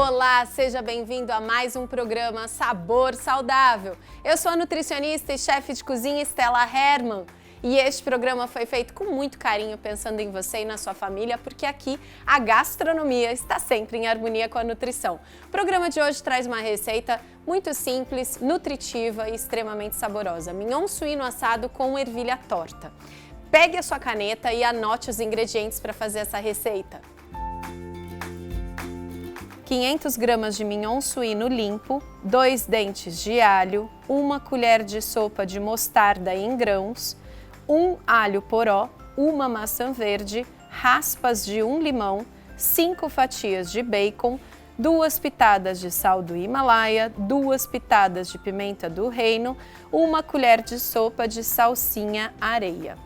Olá, seja bem-vindo a mais um programa Sabor Saudável. Eu sou a nutricionista e chefe de cozinha Estela Hermann. E este programa foi feito com muito carinho, pensando em você e na sua família, porque aqui a gastronomia está sempre em harmonia com a nutrição. O programa de hoje traz uma receita muito simples, nutritiva e extremamente saborosa. Mignon suíno assado com ervilha torta. Pegue a sua caneta e anote os ingredientes para fazer essa receita. 500 gramas de mignon suíno limpo, 2 dentes de alho, 1 colher de sopa de mostarda em grãos, 1 alho poró, 1 maçã verde, raspas de 1 limão, 5 fatias de bacon, 2 pitadas de sal do Himalaia, 2 pitadas de pimenta do reino, 1 colher de sopa de salsinha areia.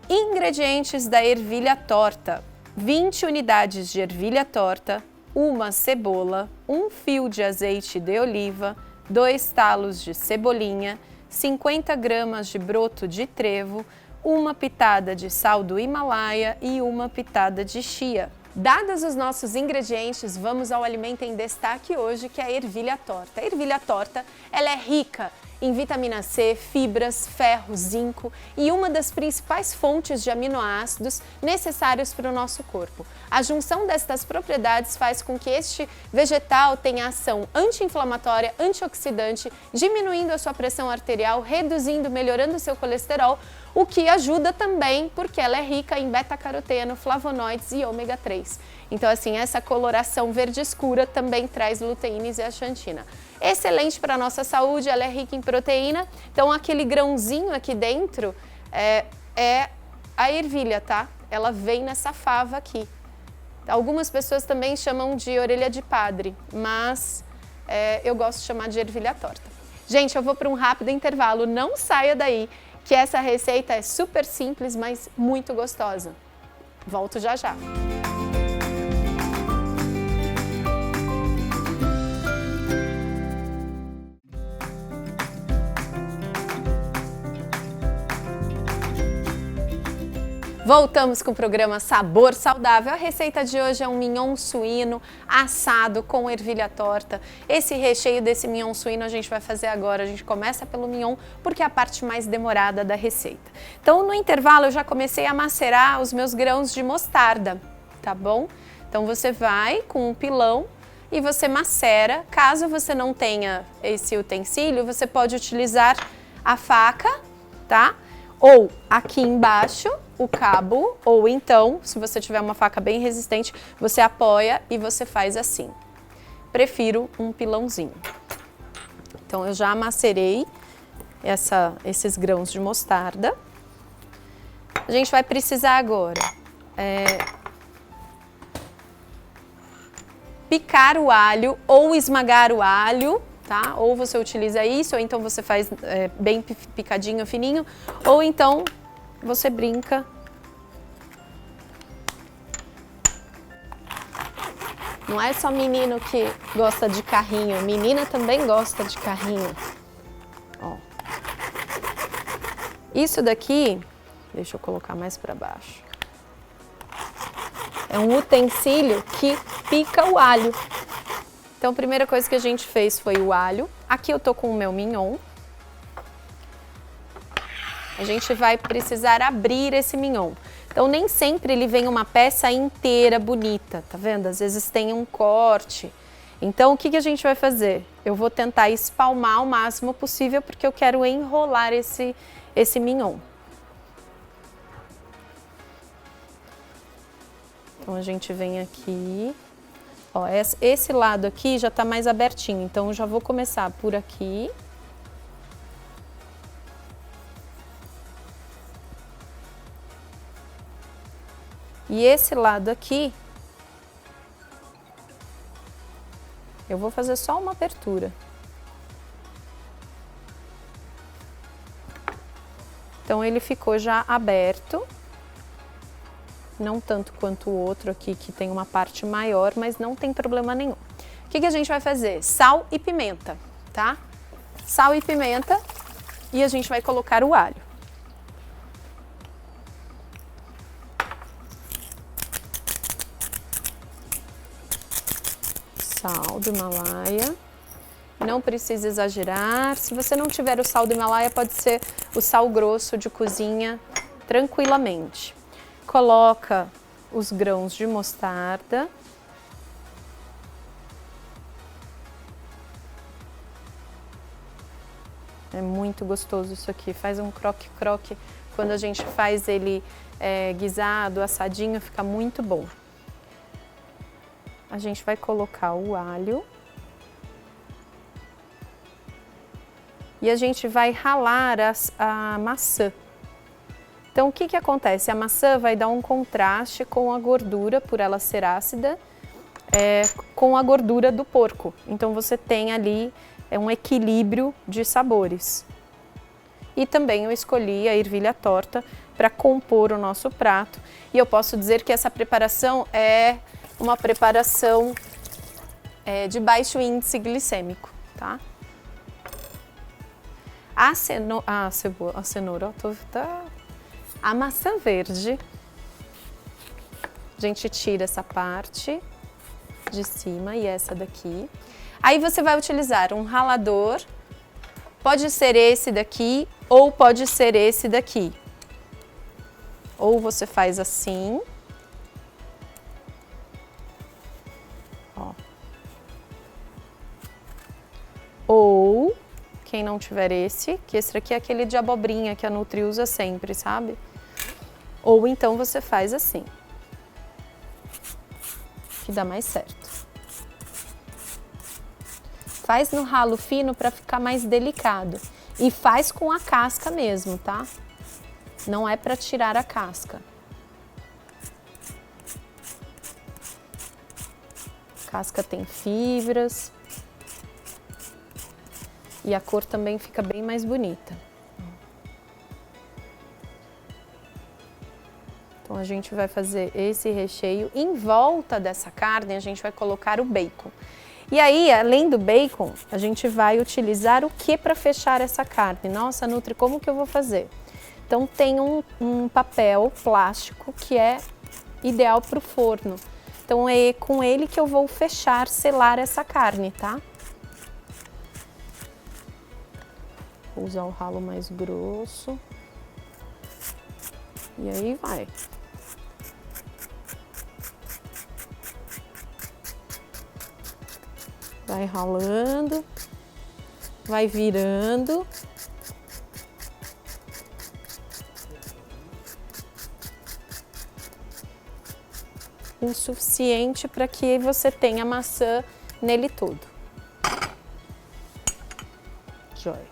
Ingredientes da ervilha torta: 20 unidades de ervilha torta, 1 cebola, 1 fio de azeite de oliva, 2 talos de cebolinha, 50 gramas de broto de trevo, 1 pitada de sal do Himalaia e 1 pitada de chia. Dados os nossos ingredientes, vamos ao alimento em destaque hoje, que é a ervilha torta. A ervilha torta, ela é rica em vitamina C, fibras, ferro, zinco e uma das principais fontes de aminoácidos necessários para o nosso corpo. A junção destas propriedades faz com que este vegetal tenha ação anti-inflamatória, antioxidante, diminuindo a sua pressão arterial, reduzindo, melhorando o seu colesterol, o que ajuda também porque ela é rica em beta-caroteno, flavonoides e ômega 3. Então, assim, essa coloração verde escura também traz luteína e zeaxantina. Excelente para a nossa saúde, ela é rica em proteína. Então, aquele grãozinho aqui dentro é a ervilha, tá? Ela vem nessa fava aqui. Algumas pessoas também chamam de orelha de padre, mas eu gosto de chamar de ervilha torta. Gente, eu vou para um rápido intervalo, não saia daí, que essa receita é super simples, mas muito gostosa. Volto já já. Voltamos com o programa Sabor Saudável. A receita de hoje é um mignon suíno assado com ervilha torta. Esse recheio desse mignon suíno a gente vai fazer agora. A gente começa pelo mignon porque é a parte mais demorada da receita. Então, no intervalo, eu já comecei a macerar os meus grãos de mostarda, tá bom? Então, você vai com um pilão e você macera. Caso você não tenha esse utensílio, você pode utilizar a faca, tá? Ou aqui embaixo, o cabo, ou então, se você tiver uma faca bem resistente, você apoia e você faz assim. Prefiro um pilãozinho. Então, eu já macerei esses grãos de mostarda. A gente vai precisar agora picar o alho ou esmagar o alho. Tá? Ou você utiliza isso, ou então você faz bem picadinho, fininho, ou então você brinca. Não é só menino que gosta de carrinho, menina também gosta de carrinho. Ó. Isso daqui, deixa eu colocar mais para baixo. É um utensílio que pica o alho. Então, a primeira coisa que a gente fez foi o alho. Aqui eu tô com o meu mignon. A gente vai precisar abrir esse mignon. Então, nem sempre ele vem uma peça inteira bonita, tá vendo? Às vezes tem um corte. Então, o que a gente vai fazer? Eu vou tentar espalmar o máximo possível porque eu quero enrolar esse mignon. Então, a gente vem aqui. Ó, esse lado aqui já tá mais abertinho, então eu já vou começar por aqui. E esse lado aqui, eu vou fazer só uma abertura. Então ele ficou já aberto. Não tanto quanto o outro aqui, que tem uma parte maior, mas não tem problema nenhum. O que a gente vai fazer? Sal e pimenta, tá? Sal e pimenta e a gente vai colocar o alho. sal do Himalaia. Não precisa exagerar. Se você não tiver o sal do Himalaia, pode ser o sal grosso de cozinha tranquilamente. Coloca os grãos de mostarda. É muito gostoso isso aqui, faz um croque-croque. Quando a gente faz ele guisado, assadinho, fica muito bom. A gente vai colocar o alho. E a gente vai ralar a maçã. Então, o que que acontece? A maçã vai dar um contraste com a gordura, por ela ser ácida, com a gordura do porco. Então, você tem ali um equilíbrio de sabores. E também eu escolhi a ervilha torta para compor o nosso prato. E eu posso dizer que essa preparação é uma preparação de baixo índice glicêmico, tá? A cenoura, a maçã verde, a gente tira essa parte de cima e essa daqui. Aí você vai utilizar um ralador, pode ser esse daqui ou pode ser esse daqui. Ou você faz assim. Ó. Ou, quem não tiver esse, que esse aqui é aquele de abobrinha que a Nutri usa sempre, sabe? Ou então você faz assim, que dá mais certo. Faz no ralo fino para ficar mais delicado. E faz com a casca mesmo, tá? Não é para tirar a casca. A casca tem fibras. E a cor também fica bem mais bonita. Então a gente vai fazer esse recheio. Em volta dessa carne a gente vai colocar o bacon. E aí, além do bacon, a gente vai utilizar o que para fechar essa carne? Nossa, Nutri, como que eu vou fazer? Então tem um papel plástico que é ideal para o forno. Então é com ele que eu vou fechar, selar essa carne, tá? Vou usar o ralo mais grosso. E aí vai. Vai ralando, vai virando. O suficiente para que você tenha maçã nele todo. Joia.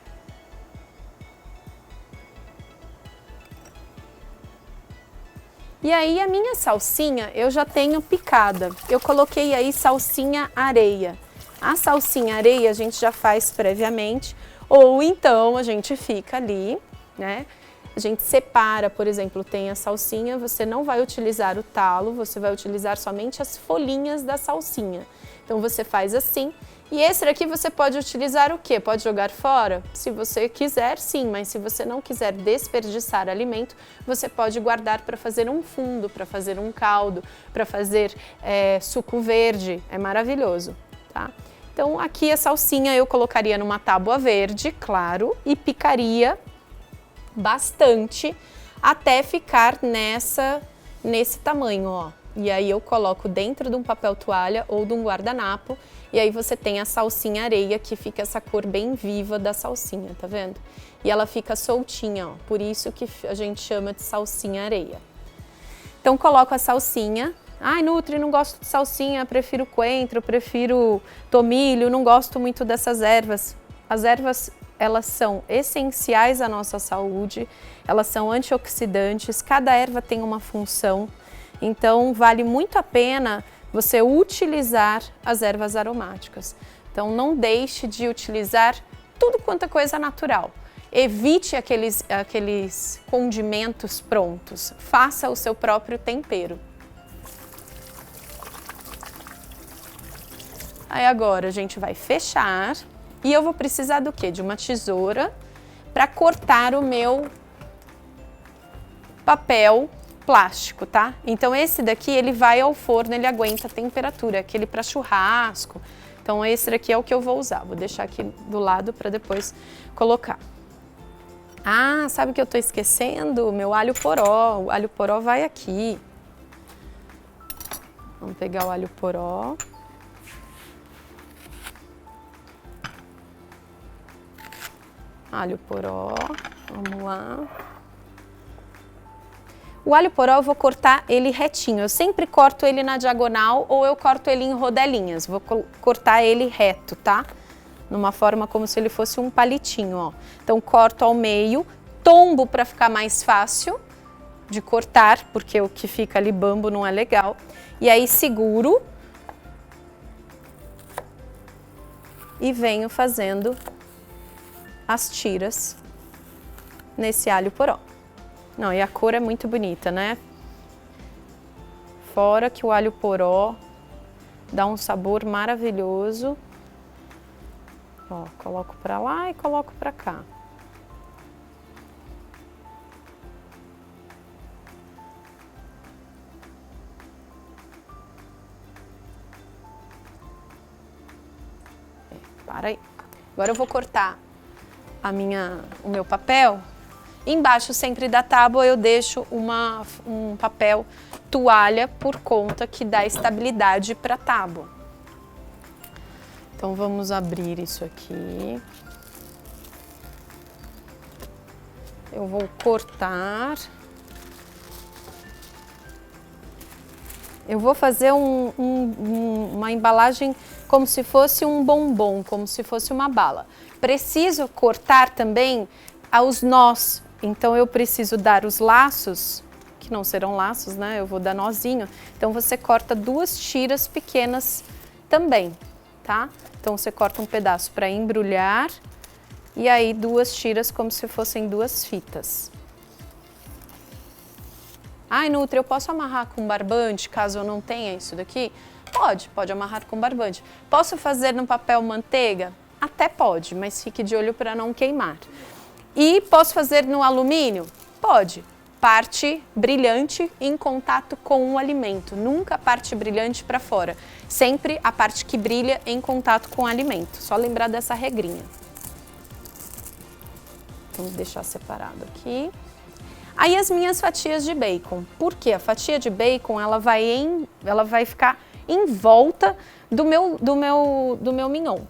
E aí a minha salsinha eu já tenho picada. Eu coloquei aí salsinha areia. A salsinha areia a gente já faz previamente, ou então a gente fica ali, né? A gente separa, por exemplo, tem a salsinha, você não vai utilizar o talo, você vai utilizar somente as folhinhas da salsinha. Então você faz assim, e esse aqui você pode utilizar o quê? Pode jogar fora? Se você quiser, sim, mas se você não quiser desperdiçar alimento, você pode guardar para fazer um fundo, para fazer um caldo, para fazer suco verde, é maravilhoso, tá? Então aqui a salsinha eu colocaria numa tábua verde, claro, e picaria bastante até ficar nesse tamanho, ó. E aí eu coloco dentro de um papel toalha ou de um guardanapo, e aí você tem a salsinha areia, que fica essa cor bem viva da salsinha, tá vendo? E ela fica soltinha, ó, por isso que a gente chama de salsinha areia. Então coloco a salsinha. Ai, Nutri, não gosto de salsinha, prefiro coentro, prefiro tomilho, não gosto muito dessas ervas. As ervas, elas são essenciais à nossa saúde, elas são antioxidantes, cada erva tem uma função, então vale muito a pena você utilizar as ervas aromáticas. Então não deixe de utilizar tudo quanto é coisa natural. Evite aqueles condimentos prontos, faça o seu próprio tempero. Aí agora a gente vai fechar e eu vou precisar do quê? De uma tesoura para cortar o meu papel plástico, tá? Então esse daqui, ele vai ao forno, ele aguenta a temperatura, aquele para churrasco. Então esse daqui é o que eu vou usar. Vou deixar aqui do lado para depois colocar. Ah, sabe o que eu tô esquecendo? Meu alho poró. O alho poró vai aqui. Vamos pegar o alho poró. Alho poró, vamos lá. O alho poró eu vou cortar ele retinho. Eu sempre corto ele na diagonal ou eu corto ele em rodelinhas. Vou cortar ele reto, tá? Numa forma como se ele fosse um palitinho, ó. Então corto ao meio, tombo para ficar mais fácil de cortar, porque o que fica ali bambo não é legal. E aí seguro e venho fazendo as tiras nesse alho poró. Não, e a cor é muito bonita, né? Fora que o alho poró dá um sabor maravilhoso. Ó, coloco pra lá e coloco pra cá. Para aí. Agora eu vou cortar o meu papel. Embaixo sempre da tábua eu deixo um papel toalha por conta que dá estabilidade para a tábua. Então vamos abrir isso aqui. Eu vou cortar. Eu vou fazer uma embalagem como se fosse um bombom, como se fosse uma bala. Preciso cortar também os nós. Então eu preciso dar os laços, que não serão laços, né? Eu vou dar nozinho. Então você corta 2 tiras pequenas também, tá? Então você corta um pedaço para embrulhar e aí 2 tiras como se fossem 2 fitas. Ai, Nutri, eu posso amarrar com barbante caso eu não tenha isso daqui? Pode amarrar com barbante. Posso fazer no papel manteiga? Até pode, mas fique de olho para não queimar. E posso fazer no alumínio? Pode. Parte brilhante em contato com o alimento. Nunca a parte brilhante para fora. Sempre a parte que brilha em contato com o alimento. Só lembrar dessa regrinha. Vamos deixar separado aqui. Aí as minhas fatias de bacon. Por quê? A fatia de bacon ela vai ficar em volta do meu mignon.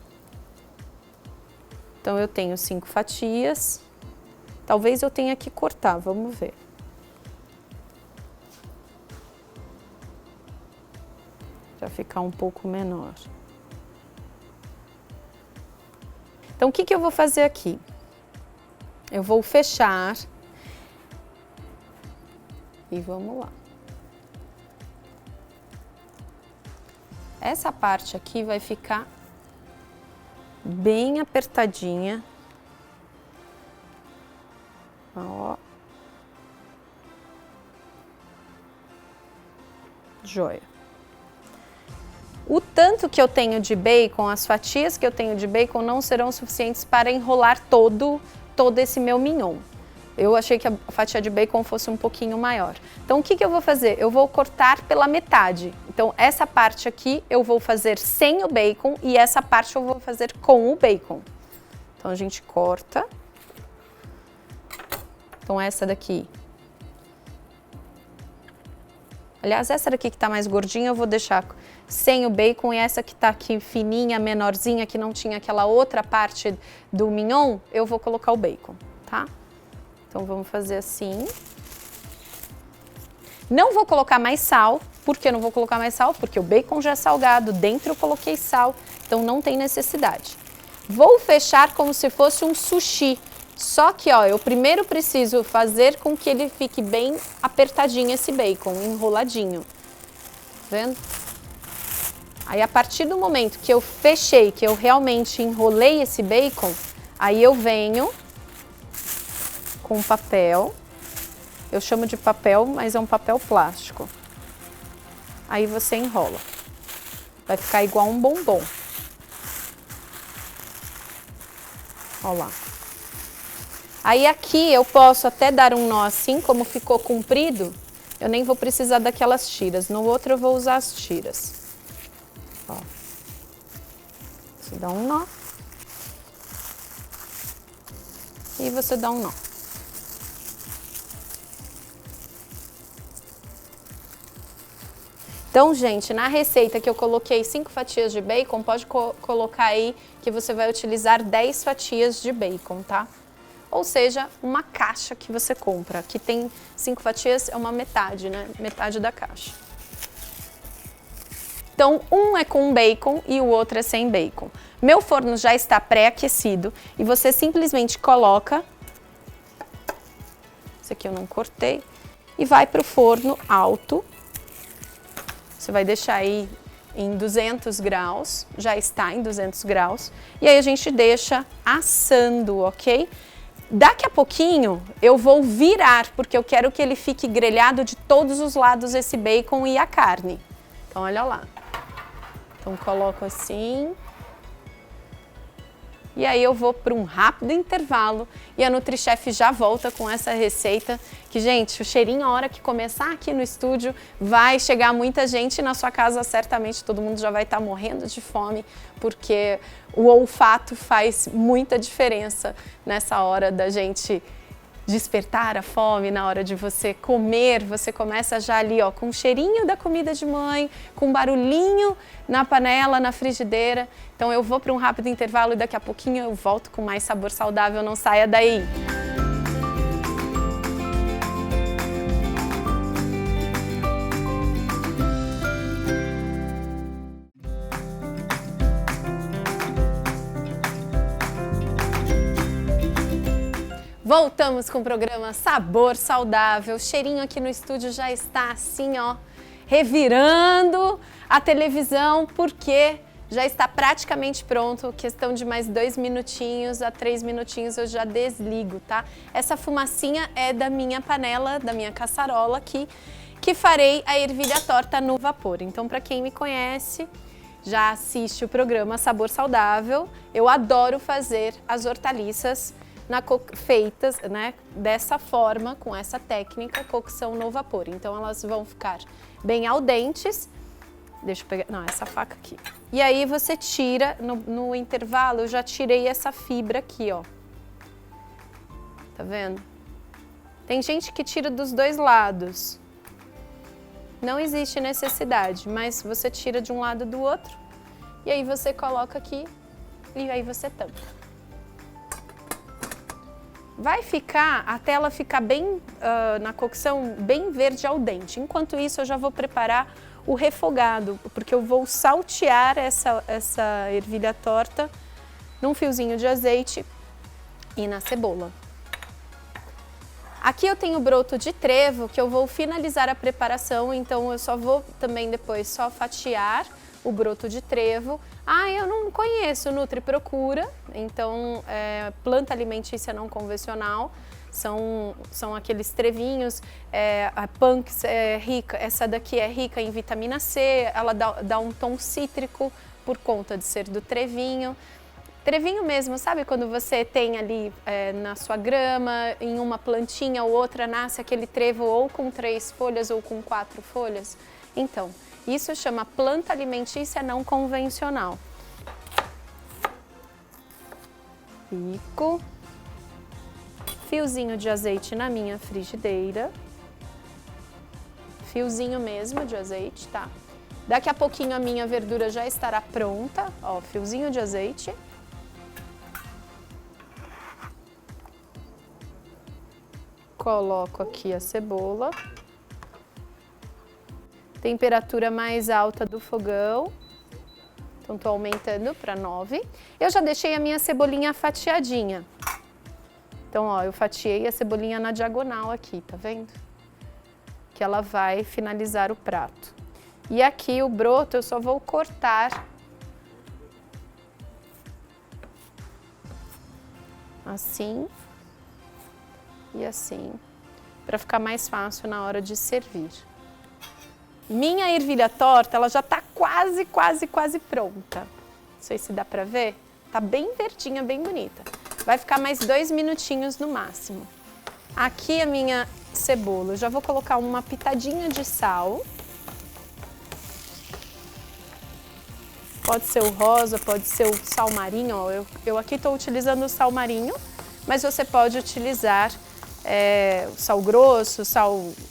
Então eu tenho 5 fatias. Talvez eu tenha que cortar, vamos ver. Para ficar um pouco menor. Então o que eu vou fazer aqui? Eu vou fechar. E vamos lá. Essa parte aqui vai ficar bem apertadinha. Ó. Joia. O tanto que eu tenho de bacon, as fatias que eu tenho de bacon não serão suficientes para enrolar todo esse meu mignon. Eu achei que a fatia de bacon fosse um pouquinho maior. Então, o que eu vou fazer? Eu vou cortar pela metade. Então, essa parte aqui eu vou fazer sem o bacon e essa parte eu vou fazer com o bacon. Então, a gente corta. Então, essa daqui. Aliás, essa daqui que tá mais gordinha eu vou deixar sem o bacon e essa que tá aqui fininha, menorzinha, que não tinha aquela outra parte do mignon, eu vou colocar o bacon, tá? Então, vamos fazer assim. Não vou colocar mais sal. Por que eu não vou colocar mais sal? Porque o bacon já é salgado, dentro eu coloquei sal, então não tem necessidade. Vou fechar como se fosse um sushi. Só que, ó, eu primeiro preciso fazer com que ele fique bem apertadinho esse bacon, enroladinho. Tá vendo? Aí, a partir do momento que eu fechei, que eu realmente enrolei esse bacon, aí eu venho com papel, eu chamo de papel, mas é um papel plástico. Aí você enrola. Vai ficar igual um bombom. Olha lá. Aí aqui eu posso até dar um nó assim, como ficou comprido, eu nem vou precisar daquelas tiras. No outro eu vou usar as tiras. Ó. Você dá um nó. E você dá um nó. Então, gente, na receita que eu coloquei 5 fatias de bacon, pode colocar aí que você vai utilizar 10 fatias de bacon, tá? Ou seja, uma caixa que você compra, que tem 5 fatias, é uma metade, né? Metade da caixa. Então, um é com bacon e o outro é sem bacon. Meu forno já está pré-aquecido e você simplesmente coloca, esse aqui eu não cortei, e vai para o forno alto. Você vai deixar aí em 200 graus, já está em 200 graus, e aí a gente deixa assando, ok? Daqui a pouquinho eu vou virar, porque eu quero que ele fique grelhado de todos os lados esse bacon e a carne. Então, olha lá. Então, coloco assim. E aí eu vou para um rápido intervalo e a NutriChef já volta com essa receita que, gente, o cheirinho, a hora que começar aqui no estúdio, vai chegar muita gente na sua casa, certamente todo mundo já vai estar morrendo de fome, porque o olfato faz muita diferença nessa hora da gente despertar a fome, na hora de você comer, você começa já ali, ó, com o cheirinho da comida de mãe, com barulhinho na panela, na frigideira. Então eu vou para um rápido intervalo e daqui a pouquinho eu volto com mais sabor saudável, não saia daí! Voltamos com o programa Sabor Saudável. O cheirinho aqui no estúdio já está assim, ó, revirando a televisão, porque já está praticamente pronto. Questão de mais 2 minutinhos a 3 minutinhos eu já desligo, tá? Essa fumacinha é da minha panela, da minha caçarola aqui, que farei a ervilha torta no vapor. Então, para quem me conhece, já assiste o programa Sabor Saudável, eu adoro fazer as hortaliças feitas, né, dessa forma, com essa técnica, cocção no vapor. Então elas vão ficar bem al dentes. Deixa eu pegar, não, essa faca aqui. E aí você tira, no intervalo eu já tirei essa fibra aqui, ó. Tá vendo? Tem gente que tira dos dois lados. Não existe necessidade, mas você tira de um lado do outro. E aí você coloca aqui e aí você tampa. Vai ficar, até ela ficar bem, na cocção, bem verde al dente. Enquanto isso, eu já vou preparar o refogado, porque eu vou saltear essa ervilha torta num fiozinho de azeite e na cebola. Aqui eu tenho broto de trevo, que eu vou finalizar a preparação, então eu só vou também depois só fatiar o broto de trevo. Ah, eu não conheço, Nutri, procura. Então, planta alimentícia não convencional, são aqueles trevinhos, a Punks é rica, essa daqui é rica em vitamina C, ela dá um tom cítrico por conta de ser do trevinho. Trevinho mesmo, sabe quando você tem ali na sua grama, em uma plantinha ou outra, nasce aquele trevo ou com 3 folhas ou com 4 folhas? Então, isso chama planta alimentícia não convencional. Pico. Fiozinho de azeite na minha frigideira. Fiozinho mesmo de azeite, tá? Daqui a pouquinho a minha verdura já estará pronta. Ó, fiozinho de azeite. Coloco aqui a cebola. Temperatura mais alta do fogão. Então, estou aumentando para 9. Eu já deixei a minha cebolinha fatiadinha. Então, ó, eu fatiei a cebolinha na diagonal aqui, tá vendo? Que ela vai finalizar o prato. E aqui o broto eu só vou cortar assim e assim, para ficar mais fácil na hora de servir. Minha ervilha torta, ela já tá quase pronta. Não sei se dá pra ver. Tá bem verdinha, bem bonita. Vai ficar mais 2 minutinhos no máximo. Aqui a minha cebola. Eu já vou colocar uma pitadinha de sal. Pode ser o rosa, pode ser o sal marinho. Ó, eu aqui estou utilizando o sal marinho, mas você pode utilizar o sal grosso,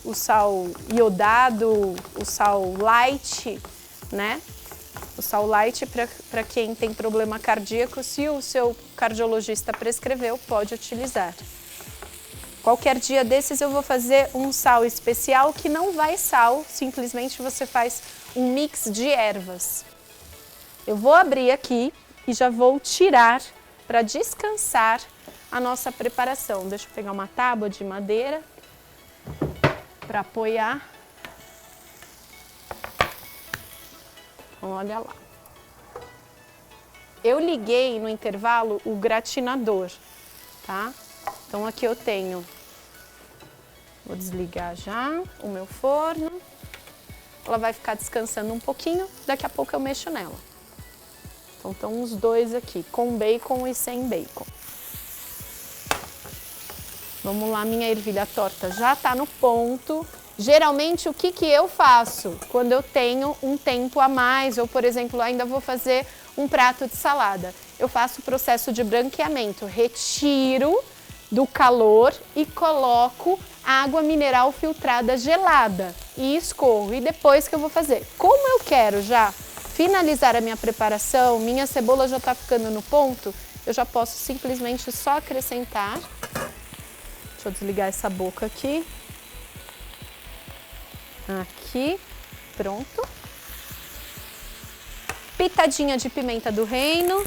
o sal iodado, o sal light, né? O sal light, para quem tem problema cardíaco, se o seu cardiologista prescreveu, pode utilizar. Qualquer dia desses eu vou fazer um sal especial que não vai sal, simplesmente você faz um mix de ervas. Eu vou abrir aqui e já vou tirar para descansar a nossa preparação. Deixa eu pegar uma tábua de madeira para apoiar. Então, olha lá. Eu liguei no intervalo o gratinador, tá? Então aqui eu tenho, vou desligar já o meu forno. Ela vai ficar descansando um pouquinho, daqui a pouco eu mexo nela. Então estão os dois aqui, com bacon e sem bacon. Vamos lá, minha ervilha torta já tá no ponto. Geralmente, o que eu faço quando eu tenho um tempo a mais, ou, por exemplo, ainda vou fazer um prato de salada? Eu faço o processo de branqueamento, retiro do calor e coloco água mineral filtrada gelada e escorro. E depois que eu vou fazer? Como eu quero já finalizar a minha preparação, minha cebola já está ficando no ponto, eu já posso simplesmente só acrescentar. Deixa eu desligar essa boca aqui. Aqui, pronto. Pitadinha de pimenta do reino.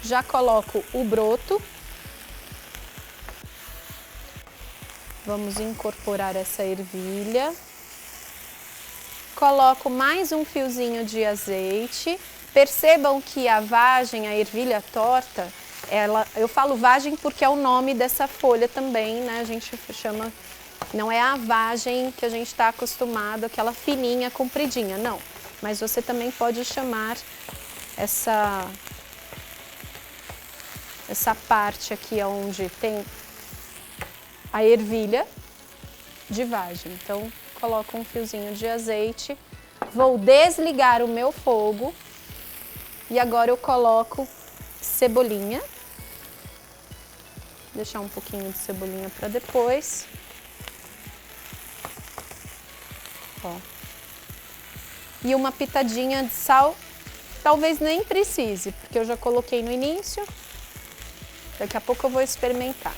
Já coloco o broto. Vamos incorporar essa ervilha. Coloco mais um fiozinho de azeite. Percebam que a vagem, a ervilha torta, eu falo vagem porque é o nome dessa folha também, né? A gente chama, não é a vagem que a gente está acostumado, aquela fininha, compridinha, não. Mas você também pode chamar essa parte aqui onde tem a ervilha de vagem. Então, coloco um fiozinho de azeite, vou desligar o meu fogo e agora eu coloco cebolinha. Deixar um pouquinho de cebolinha para depois. Ó. E uma pitadinha de sal, talvez nem precise, porque eu já coloquei no início. Daqui a pouco eu vou experimentar.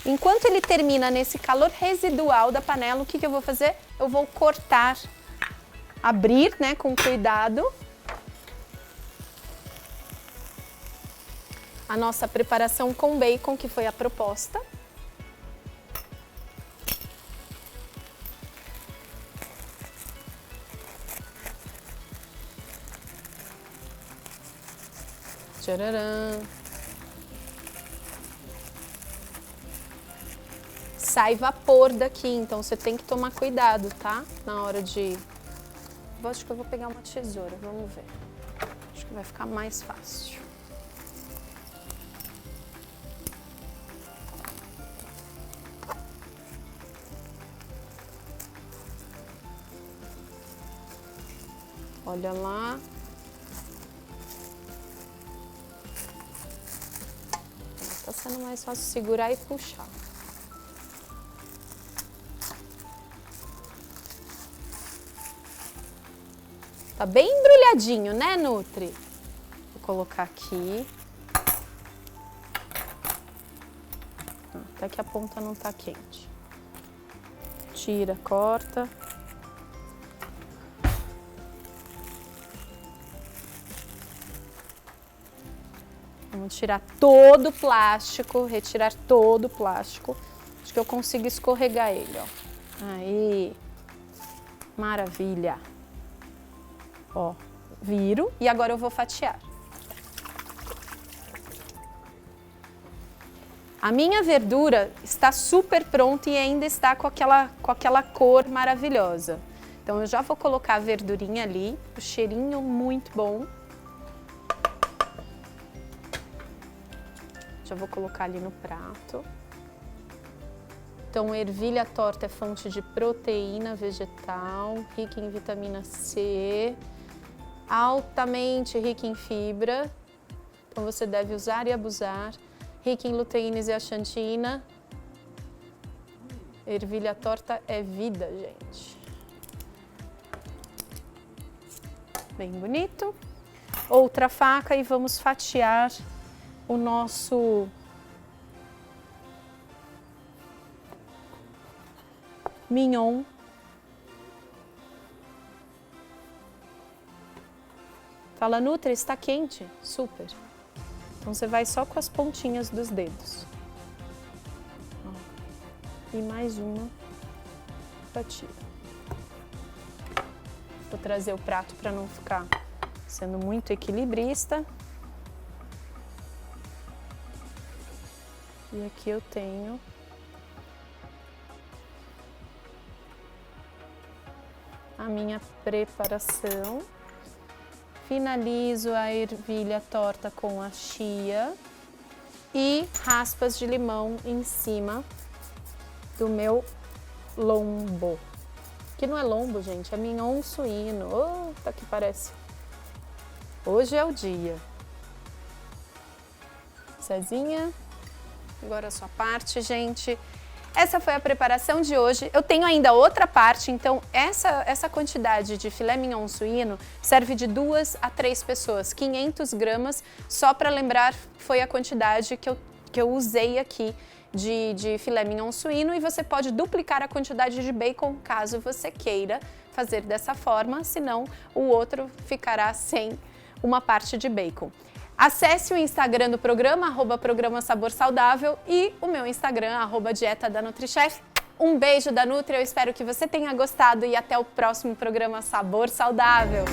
Enquanto ele termina nesse calor residual da panela, o que eu vou fazer? Eu vou cortar, abrir, né, com cuidado, a nossa preparação com bacon, que foi a proposta. Tcharam! Sai vapor daqui, então você tem que tomar cuidado, tá? Na hora de... Eu acho que eu vou pegar uma tesoura, vamos ver. Acho que vai ficar mais fácil. Olha lá. Tá sendo mais fácil segurar e puxar. Tá bem embrulhadinho, né, Nutri? Vou colocar aqui. Até que a ponta não tá quente. Tira, corta. Vamos tirar todo o plástico, retirar todo o plástico. Acho que eu consigo escorregar ele, ó. Aí, maravilha. Ó, viro e agora eu vou fatiar. A minha verdura está super pronta e ainda está com aquela cor maravilhosa. Então eu já vou colocar a verdurinha ali, o cheirinho muito bom. Já vou colocar ali no prato. Então, ervilha torta é fonte de proteína vegetal, rica em vitamina C, altamente rica em fibra, então você deve usar e abusar, rica em luteína e zeaxantina. Ervilha torta é vida, gente. Bem bonito. Outra faca e vamos fatiar o nosso mignon. Fala, Nutri, está quente? Super. Então você vai só com as pontinhas dos dedos. Ó. E mais uma fatia. Vou trazer o prato para não ficar sendo muito equilibrista. E aqui eu tenho a minha preparação. Finalizo a ervilha torta com a chia e raspas de limão em cima do meu lombo. Que não é lombo, gente, é mignon suíno. Oh, tá que parece. Hoje é o dia. Cezinha, agora a sua parte, gente. Essa foi a preparação de hoje. Eu tenho ainda outra parte, então essa quantidade de filé mignon suíno serve de 2 a 3 pessoas, 500 gramas, só para lembrar, foi a quantidade que eu usei aqui de filé mignon suíno, e você pode duplicar a quantidade de bacon caso você queira fazer dessa forma, senão o outro ficará sem uma parte de bacon. Acesse o Instagram do programa, @programa Sabor Saudável, e o meu Instagram, @dieta da NutriChef. Um beijo da Nutri, eu espero que você tenha gostado e até o próximo programa Sabor Saudável.